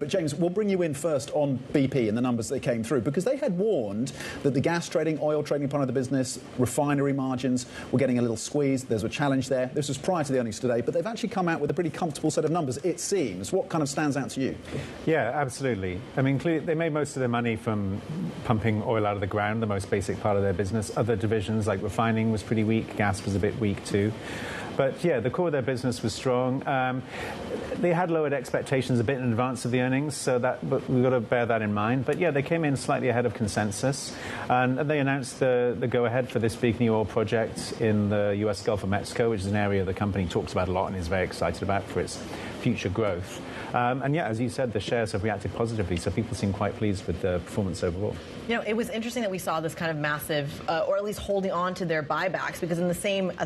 But James, we'll bring you in first on BP and the numbers that came through, because they had warned that the gas trading, oil trading part of the business, refinery margins were getting a little squeezed. There's a challenge there. This was prior to the earnings today, but they've actually come out with a pretty comfortable set of numbers, it seems. What kind of stands out to you? Yeah, absolutely. I mean, they made most of their money from pumping oil out of the ground, the most basic part of their business. Other divisions like refining was pretty weak. Gas was a bit weak too. But yeah, the core of their business was strong. They had lowered expectations a bit in advance of the earnings, so but we've got to bear that in mind. But yeah, they came in slightly ahead of consensus, and they announced the go-ahead for this big new oil project in the U.S. Gulf of Mexico, which is an area the company talks about a lot and is very excited about for its future growth. And yeah, as you said, the shares have reacted positively, so people seem quite pleased with the performance overall. You know, it was interesting that we saw this kind of massive, or at least holding on to their buybacks, because at the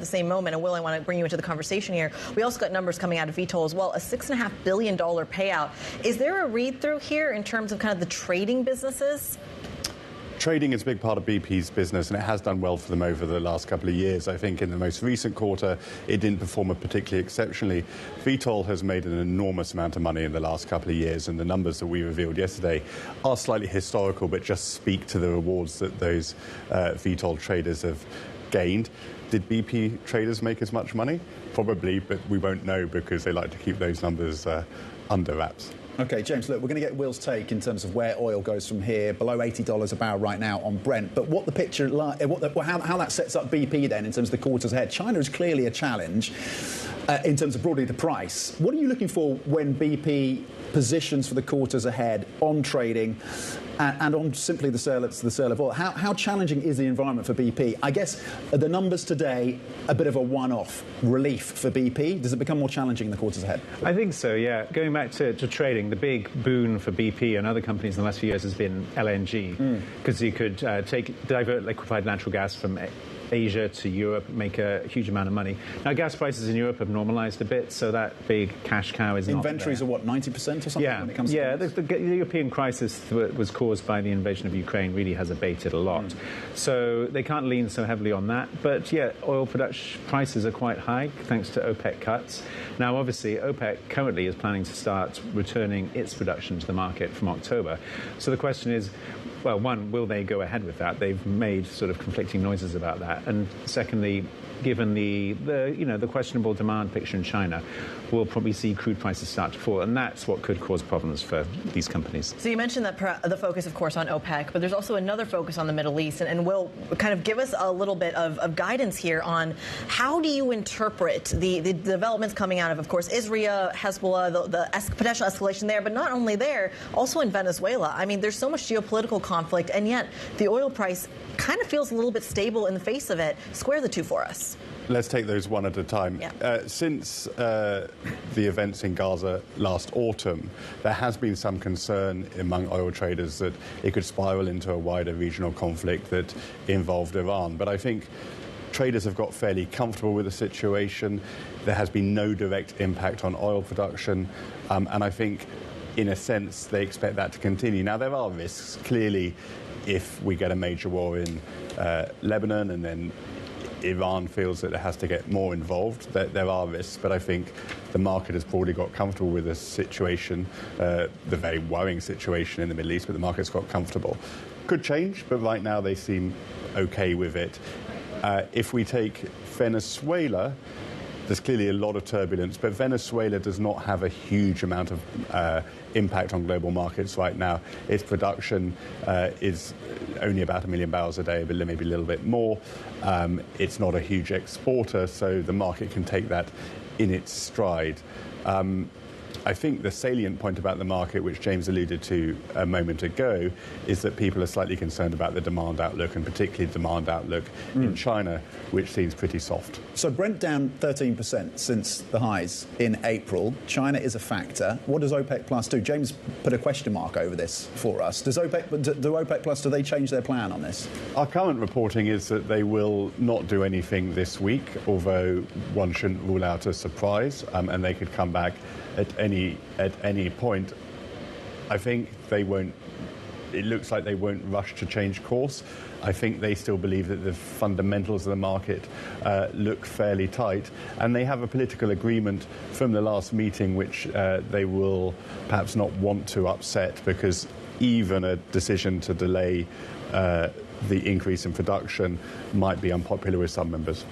same moment, and Will, I want to bring you into the conversation here, we also got numbers coming out of Vitol as well, a $6.5 billion payout. Is there a read-through here in terms of kind of the trading businesses? Trading is a big part of BP's business, and it has done well for them over the last couple of years. I think in the most recent quarter, it didn't perform particularly exceptionally. Vitol has made an enormous amount of money in the last couple of years, and the numbers that we revealed yesterday are slightly historical, but just speak to the rewards that those Vitol traders have gained. Did BP traders make as much money? Probably, but we won't know because they like to keep those numbers under wraps. OK, James, look, we're going to get Will's take in terms of where oil goes from here, below $80 a barrel right now on Brent. But what the picture, how that sets up BP then in terms of the quarters ahead. China is clearly a challenge in terms of broadly the price. What are you looking for when BP positions for the quarters ahead on trading and on simply the sale of oil? How challenging is the environment for BP? I guess the numbers today, a bit of a one-off relief for BP. Does it become more challenging in the quarters ahead? I think so, yeah. Going back to trading, the big boon for BP and other companies in the last few years has been LNG, because you could divert liquefied natural gas from Asia to Europe, make a huge amount of money. Now, gas prices in Europe have normalised a bit, so that big cash cow is Inventories not there. are what, 90% or something? Yeah, when it comes yeah. to The European crisis that was caused by the invasion of Ukraine really has abated a lot. So they can't lean so heavily on that. But yeah, oil production prices are quite high thanks to OPEC cuts. Now, obviously, OPEC currently is planning to start returning its production to the market from October. So the question is, well, one, will they go ahead with that? They've made sort of conflicting noises about that. And secondly, given the questionable demand picture in China, we'll probably see crude prices start to fall, and that's what could cause problems for these companies. So you mentioned that the focus, of course, on OPEC, but there's also another focus on the Middle East, and Will kind of give us a little bit of guidance here on how do you interpret the developments coming out of course, Israel, Hezbollah, the potential escalation there, but not only there, also in Venezuela. I mean, there's so much geopolitical conflict, and yet the oil price kind of feels a little bit stable in the face of it. Square the two for us. Let's take those one at a time. Yeah. Since the events in Gaza last autumn, there has been some concern among oil traders that it could spiral into a wider regional conflict that involved Iran. But I think traders have got fairly comfortable with the situation. There has been no direct impact on oil production, and I think, in a sense, they expect that to continue. Now, there are risks. Clearly, if we get a major war in Lebanon and then Iran feels that it has to get more involved, there are risks, but I think the market has probably got comfortable with the situation, the very worrying situation in the Middle East, but the market's got comfortable. Could change, but right now they seem okay with it. If we take Venezuela, there's clearly a lot of turbulence, but Venezuela does not have a huge amount of impact on global markets right now. Its production is only about 1 million barrels a day, but maybe a little bit more. It's not a huge exporter, so the market can take that in its stride. I think the salient point about the market, which James alluded to a moment ago, is that people are slightly concerned about the demand outlook, and particularly the demand outlook in China, which seems pretty soft. So Brent down 13% since the highs in April. China is a factor. What does OPEC Plus do? James put a question mark over this for us. Do OPEC Plus, do they change their plan on this? Our current reporting is that they will not do anything this week, although one shouldn't rule out a surprise, and they could come back at any point. I think they won't it looks like they won't rush to change course. I think they still believe that the fundamentals of the market look fairly tight, and they have a political agreement from the last meeting which they will perhaps not want to upset, because even a decision to delay the increase in production might be unpopular with some members.